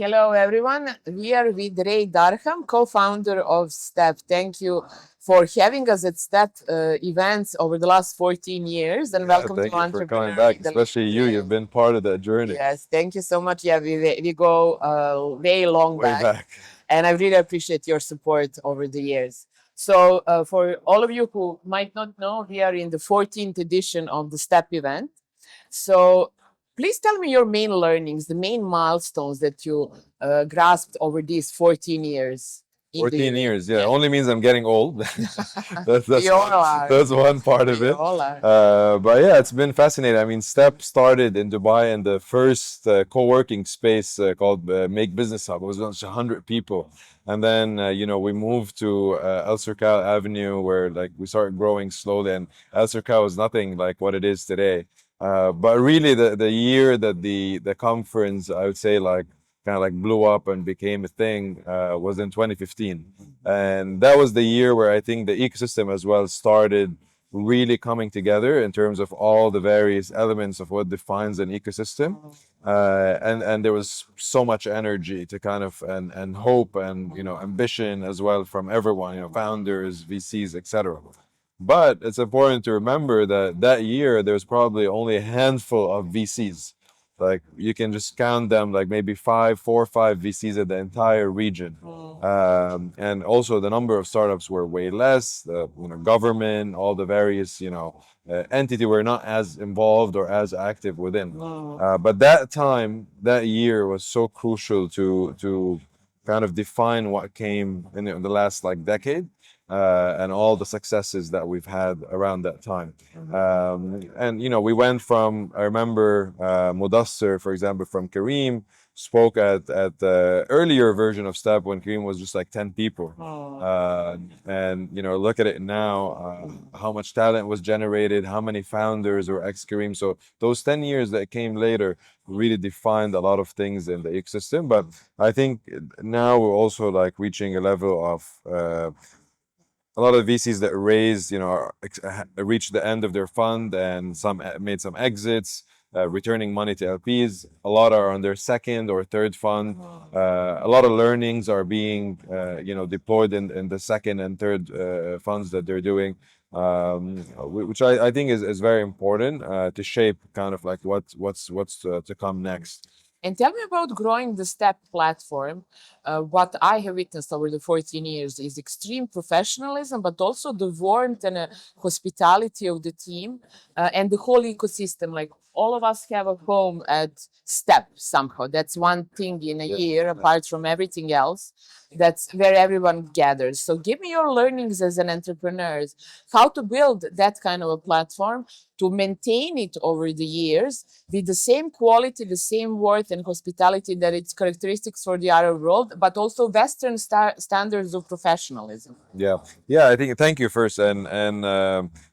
Hello, everyone. We are with Ray Dargham, co-founder of STEP. Thank you for having us at STEP events over the last 14 years, and Yeah, welcome to thank you for coming Entrepreneur back, with the especially you. You've been part of that journey Yes, thank you so much. Yeah, we go way long way back, back. and I really appreciate your support over the years. So, for all of you who might not know, we are in the 14th edition of the STEP event. So, please tell me your main learnings, the main milestones that you grasped over these 14 years in the 14 event. years, yeah, only means I'm getting old. We all are. That's one part of We it. all are. But yeah, it's been fascinating. I mean, Step started in Dubai in the first co-working space called Make Business Hub. It was just 100 people. And then, we moved to El Surcal Avenue where like we started growing slowly. And El Surcal was nothing like what it is today. But really, the year that the conference, I would say, like kind of like blew up and became a thing was in 2015, and that was the year where I think the ecosystem as well started really coming together in terms of all the various elements of what defines an ecosystem. And there was so much energy to kind of and hope and ambition as well from everyone, founders, VCs, etc. But it's important to remember that that year there's probably only a handful of VCs. Like you can just count them, like maybe four or five VCs at the entire region. And also the number of startups were way less. The government, all the various entity were not as involved or as active within. But that time, that year was so crucial to kind of define what came in the last like decade and all the successes that we've had around that time. And we went from, I remember Mudassir, for example, from Kareem, spoke at the earlier version of Step when Kareem was just like 10 people. And look at it now, how much talent was generated, how many founders were ex-Kareem. So those 10 years that came later really defined a lot of things in the ecosystem. But I think now we're also like reaching a level of a lot of VCs that raised, reached the end of their fund, and some made some exits, returning money to LPs. A lot are on their second or third fund. A lot of learnings are being, deployed in the second and third funds that they're doing, which I think is very important to shape kind of like what's to come next. And tell me about growing the STEP platform. What I have witnessed over the 14 years is extreme professionalism, but also the warmth and hospitality of the team and the whole ecosystem. Like all of us have a home at STEP somehow. That's one thing in a year, apart from everything else. That's where everyone gathers. So give me your learnings as an entrepreneur, how to build that kind of a platform, to maintain it over the years with the same quality, the same worth and hospitality that it's characteristics for the Arab world, but also Western standards of professionalism. Yeah, I think thank you first, and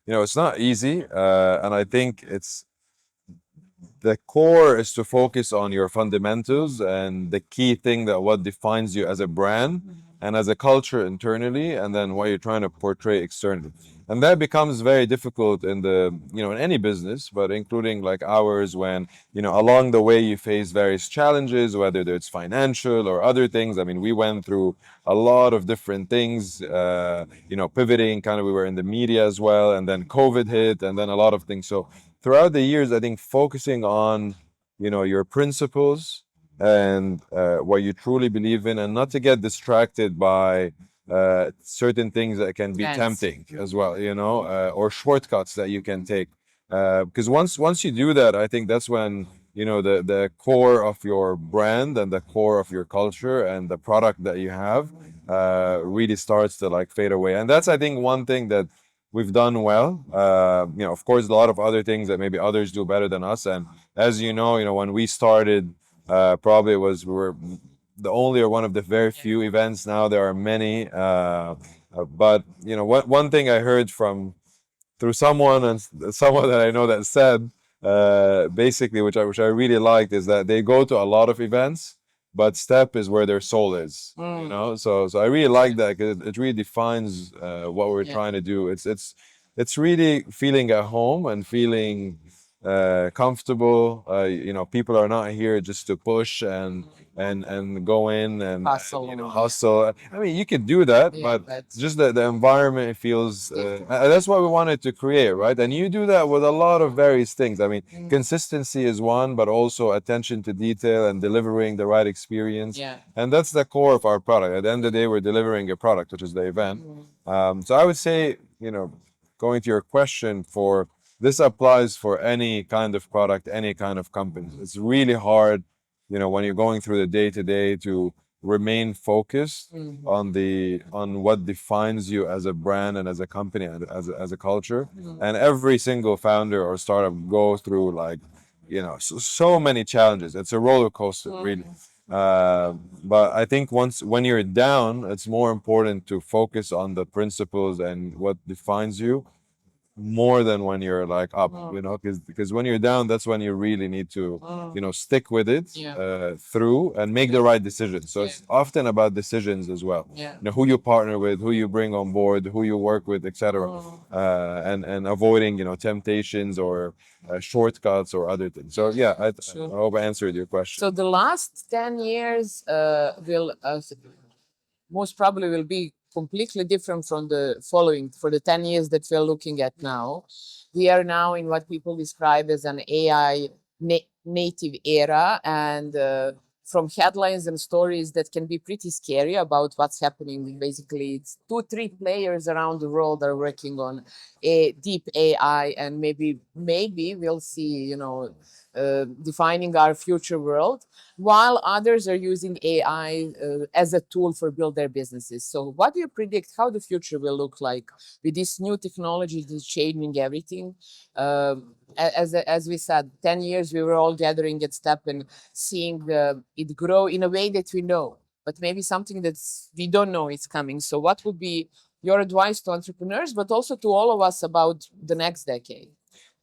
it's not easy, and I think it's the core is to focus on your fundamentals and the key thing that what defines you as a brand and as a culture internally, and then what you're trying to portray externally. And that becomes very difficult in in any business, but including like ours, when along the way you face various challenges, whether it's financial or other things. I mean, we went through a lot of different things, pivoting, kind of, we were in the media as well, and then COVID hit, and then a lot of things. So throughout the years, I think focusing on your principles and what you truly believe in, and not to get distracted by certain things that can be tempting as well, or shortcuts that you can take. Because once you do that, I think that's when the core of your brand and the core of your culture and the product that you have really starts to like fade away. And that's, I think, one thing that we've done well. Of course, a lot of other things that maybe others do better than us. And as when we started, probably we were the only or one of the very few events. Now there are many. But one thing I heard from through someone and someone that I know that said basically, which I really liked, is that they go to a lot of events, but Step is where their soul is. So I really like that, because it really defines what we're trying to do. It's really feeling at home and feeling comfortable. People are not here just to push and go in and Hustle. hustle. I mean, you could do that, Yeah, but but just the environment feels. That's what we wanted to create, right? And you do that with a lot of various things. I mean, consistency is one, but also attention to detail and delivering the right experience. yeah. And that's the core of our product. At the end of the day, we're delivering a product, which is the event. So I would say, going to your question, for this applies for any kind of product, any kind of company. It's really hard, when you're going through the day to day, to remain focused on what defines you as a brand and as a company and as a culture. And every single founder or startup go through, like, so many challenges. It's a roller coaster, really. But I think when you're down, it's more important to focus on the principles and what defines you, more than when you're like up, because when you're down, that's when you really need to, stick with it, Yeah. through, and make the right decisions. So it's often about decisions as well. Yeah. Who you partner with, who you bring on board, who you work with, etc. And avoiding, temptations or shortcuts or other things. So yeah, I Sure. hope I answered your question. So the last 10 years will most probably will be completely different from the following for the 10 years that we're looking at now. We are now in what people describe as an AI native era, and from headlines and stories that can be pretty scary about what's happening. Basically, it's 2, 3 players around the world are working on a deep AI, and maybe we'll see, defining our future world, while others are using AI as a tool for build their businesses. So, what do you predict how the future will look like with this new technology that's changing everything? As we said, 10 years we were all gathering at Step and seeing it grow in a way that we know, but maybe something that's we don't know is coming. So, what would be your advice to entrepreneurs, but also to all of us about the next decade?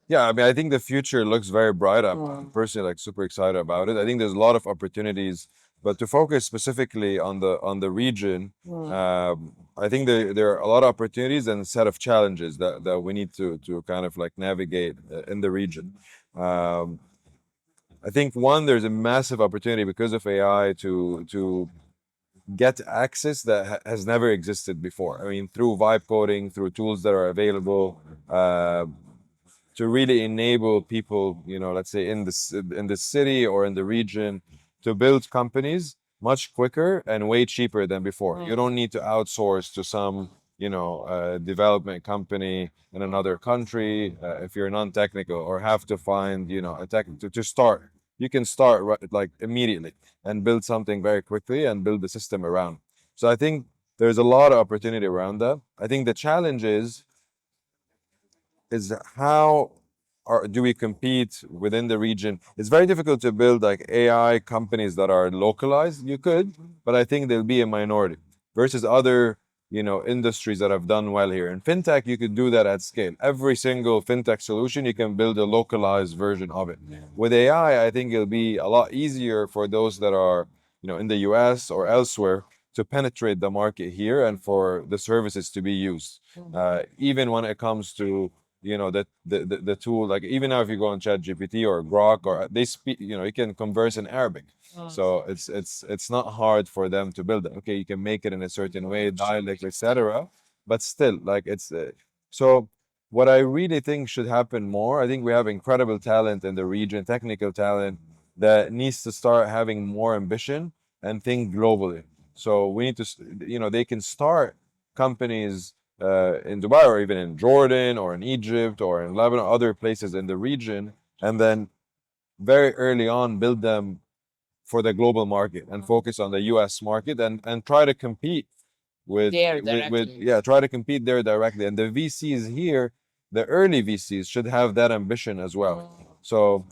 Yeah, I mean, I think the future looks very bright. I'm personally, like, super excited about it. I think there's a lot of opportunities, but to focus specifically on the region, I think there are a lot of opportunities and a set of challenges that we need to kind of like navigate in the region. Um, I think one, there's a massive opportunity because of AI to get access that has never existed before. I mean, through vibe coding, through tools that are available. To really enable people, let's say in the city or in the region, to build companies much quicker and way cheaper than before. You don't need to outsource to some, development company in another country if you're non-technical, or have to find, a tech to start. You can start like immediately and build something very quickly and build the system around. So I think there's a lot of opportunity around that. I think the challenge is how do we compete within the region? It's very difficult to build like AI companies that are localized. You could, but I think they'll be a minority versus other, industries that have done well here. In fintech, you could do that at scale. Every single fintech solution, you can build a localized version of it. With AI, I think it'll be a lot easier for those that are, in the US or elsewhere, to penetrate the market here and for the services to be used. Even when it comes to, the tool, like even now if you go on Chat GPT or Grok, or they speak, you can converse in Arabic. So it's not hard for them to build it. Okay, you can make it in a certain way, dialect, etc. But still, like, it's so what I really think should happen more. I think we have incredible talent in the region, technical talent that needs to start having more ambition and think globally. So we need to, they can start companies in Dubai or even in Jordan or in Egypt or in Lebanon, other places in the region, and then very early on build them for the global market and focus on the US market, and try to compete try to compete there directly. And the VCs here, the early VCs, should have that ambition as well. So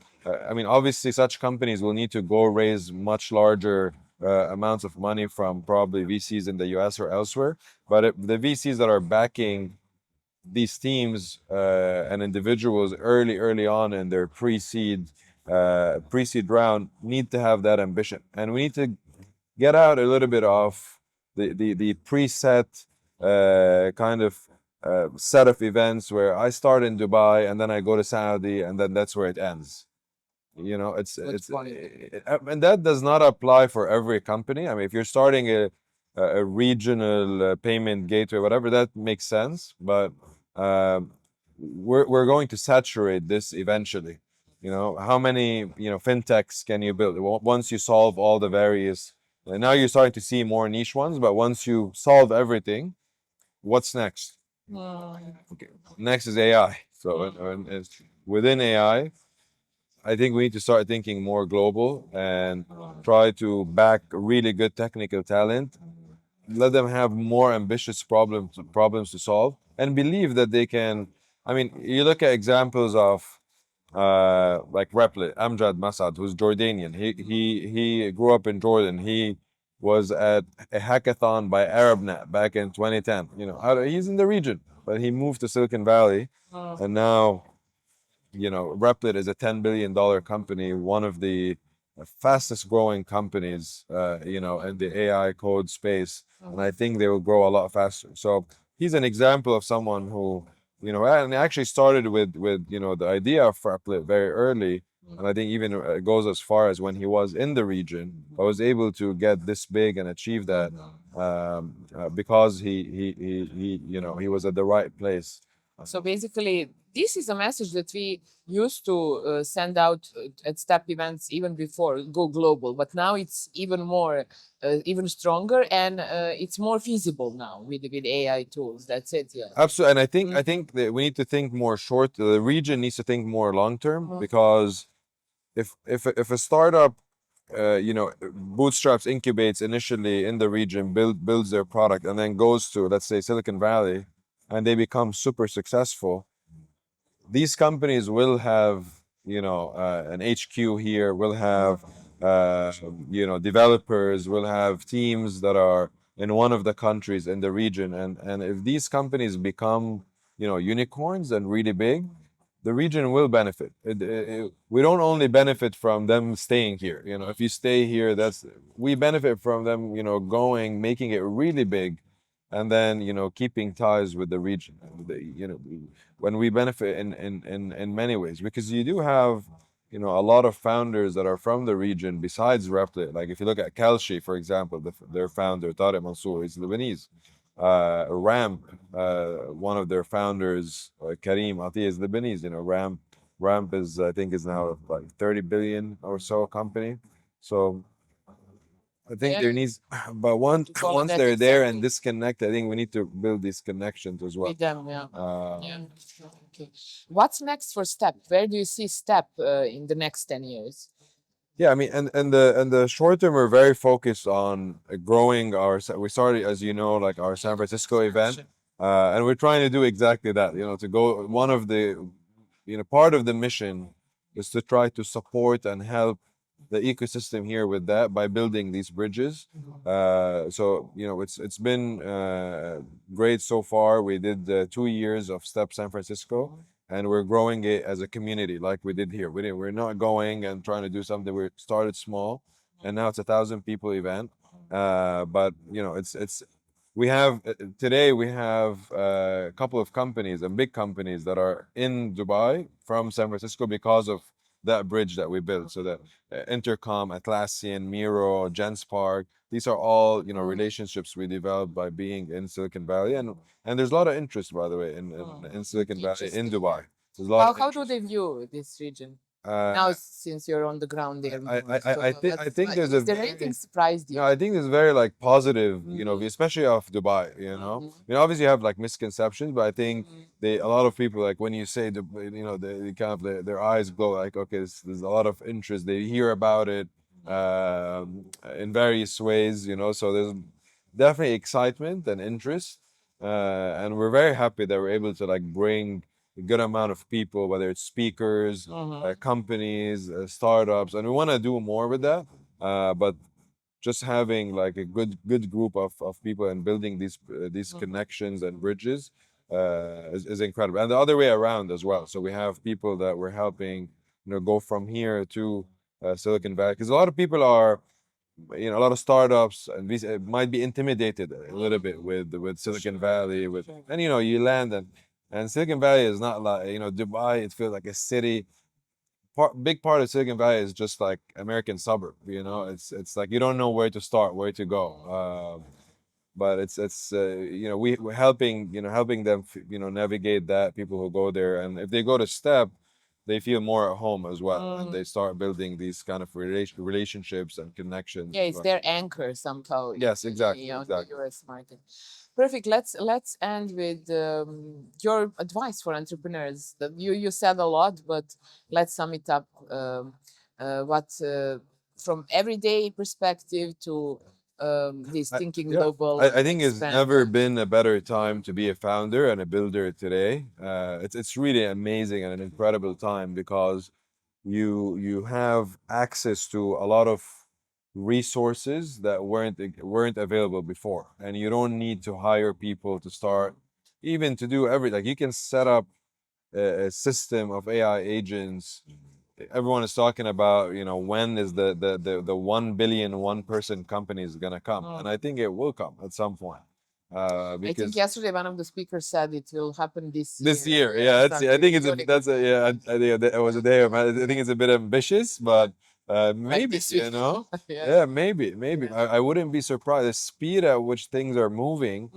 I mean, obviously such companies will need to go raise much larger amounts of money from probably VCs in the US or elsewhere. But the VCs that are backing these teams and individuals early on in their pre-seed round need to have that ambition, and we need to get out a little bit of the preset kind of set of events where I start in Dubai and then I go to Saudi and then that's where it ends. You know, Good point. and that does not apply for every company. I mean, if you're starting a regional payment gateway, whatever, that makes sense. But we're going to saturate this eventually. You know, how many fintechs can you build once you solve all the various? And now you're starting to see more niche ones, but once you solve everything, what's next? Mm. Okay. Next is AI. So and within AI, I think we need to start thinking more global and try to back really good technical talent. Let them have more ambitious problems to solve, and believe that they can. I mean, you look at examples of like Replit, Amjad Masad, who's Jordanian. He grew up in Jordan. He was at a hackathon by ArabNet back in 2010. You know, he's in the region, but he moved to Silicon Valley, and now Replit is a $10 billion company, one of the fastest growing companies, in the AI code space. And I think they will grow a lot faster. So he's an example of someone who, and actually started with the idea of Replit very early. And I think even goes as far as when he was in the region, I was able to get this big and achieve that because he was at the right place. So basically, this is a message that we used to send out at step events even before go global, but now it's even more, even stronger, and it's more feasible now with AI tools. That's it. Yeah. Absolutely, and I think that we need to think more short. The region needs to think more long term because if a startup, bootstraps, incubates initially in the region, builds their product, and then goes to, let's say, Silicon Valley, and they become super successful, these companies will have an HQ here, will have developers, will have teams that are in one of the countries in the region, and if these companies become unicorns and really big, the region will benefit. We don't only benefit from them staying here. If you stay here, we benefit from them going, making it really big, and then keeping ties with the region. When we benefit in many ways, because you do have a lot of founders that are from the region besides Replit. Like if you look at Kalshi, for example, their founder Tariq Mansour is Lebanese. Ramp, one of their founders, Karim Ati, is Lebanese. Ramp is, I think, is now like 30 billion or so company. So I think Yeah. there needs, but once To follow once that they're there and example disconnect, I think we need to build these connections as well. with them. Yeah. Uh, Yeah. Okay. What's next for Step? Where do you see Step in the next 10 years? Yeah, I mean, and the short term, we're very focused on growing our. We started, as you know, like our San Francisco event, and we're trying to do exactly that. To go, one of the, part of the mission is to try to support and help the ecosystem here with that by building these bridges. So it's been great so far. We did 2 years of Step San Francisco, and we're growing it as a community like we did here. We're not going and trying to do something. We started small, and now it's 1,000 people event. But it's we have today we have a couple of companies and big companies that are in Dubai from San Francisco because of that bridge that we built. So that Intercom, Atlassian, Miro, Genspark, these are all relationships we developed by being in Silicon Valley, and there's a lot of interest, by the way, in Silicon Valley, in Interesting. Dubai. There's a lot How of do interest. they view this region Uh, now since you're on the ground there more? I think there's Is there anything surprised you? I think it's very like positive, especially of Dubai, obviously you have like misconceptions, but I think a lot of people, like when you say, they kind of, their eyes glow, like, okay, there's a lot of interest. They hear about it in various ways, so there's definitely excitement and interest. And we're very happy that we're able to like bring a good amount of people, whether it's speakers, companies, startups, and we want to do more with that. But just having like a good group of people and building these connections and bridges is incredible, and the other way around as well. So we have people that we're helping go from here to Silicon Valley, because a lot of people are a lot of startups and these might be intimidated a little bit with Silicon Valley, with and you land and Silicon Valley is not like Dubai. It feels like a city. Big part of Silicon Valley is just like American suburb. It's like you don't know where to start, where to go. But it's we're helping them navigate that, people who go there, and if they go to Step, they feel more at home as well, and they start building these kind of relationships and connections. Yeah, it's their anchor somehow. Yes, exactly, The exactly. US market. Perfect. Let's end with your advice for entrepreneurs. You said a lot, but let's sum it up. What from everyday perspective to this thinking Yeah, global I, and I think it's expand. never been a better time to be a founder and a builder today. It's really amazing and an incredible time because you have access to a lot of resources that weren't available before, and you don't need to hire people to start, even to do everything. Like you can set up a system of AI agents. Everyone is talking about, when is the 1 billion one person company is gonna come, and I think it will come at some point. I think Because yesterday one of the speakers said it will happen this year. year, yeah, I Starting think with unicorn. I think it was a day of, I think it's a bit ambitious, but Like maybe, this week. Yeah. yeah, maybe. Yeah. I wouldn't be surprised. The speed at which things are moving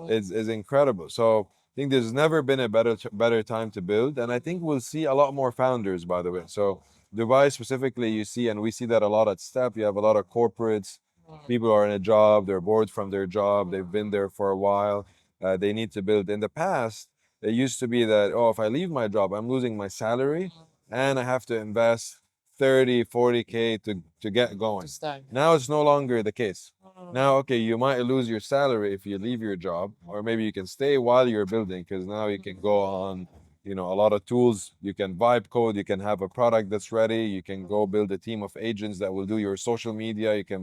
is incredible. So I think there's never been a better time to build, and I think we'll see a lot more founders, by the way. So Dubai specifically, you see, and we see that a lot at Step. You have a lot of corporates. People are in a job, they're bored from their job, they've been there for a while. They need to build. In the past, it used to be that, oh, if I leave my job, I'm losing my salary and I have to invest 30, 40K to get going. Start. Now it's no longer the case. Now, okay, you might lose your salary if you leave your job, or maybe you can stay while you're building because now you can go on, a lot of tools. You can vibe code, you can have a product that's ready, you can go build a team of agents that will do your social media, you can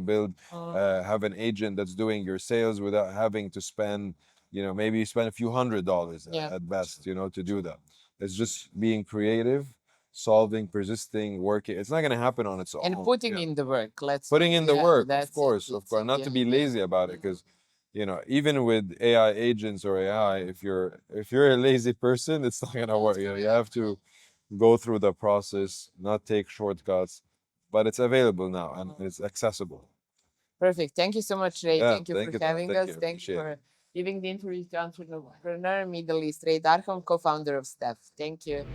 have an agent that's doing your sales without having to spend, maybe you spend a few $100 Yeah. at best, to do that. It's just being creative, solving, persisting, working. It's not going to happen on its own. And putting in the work. Putting in the work, of That's course, not to be lazy about it, because even with AI agents or AI, if you're a lazy person, it's not gonna work. You have to go through the process, not take shortcuts, but it's available now and it's accessible. Perfect. Thank you so much, Ray. Yeah, Thank you thank for you, having thank us. you. Thank you Appreciate it. for giving the interview to Entrepreneur Middle East. Ray Dargham, co-founder of Steph. Thank you.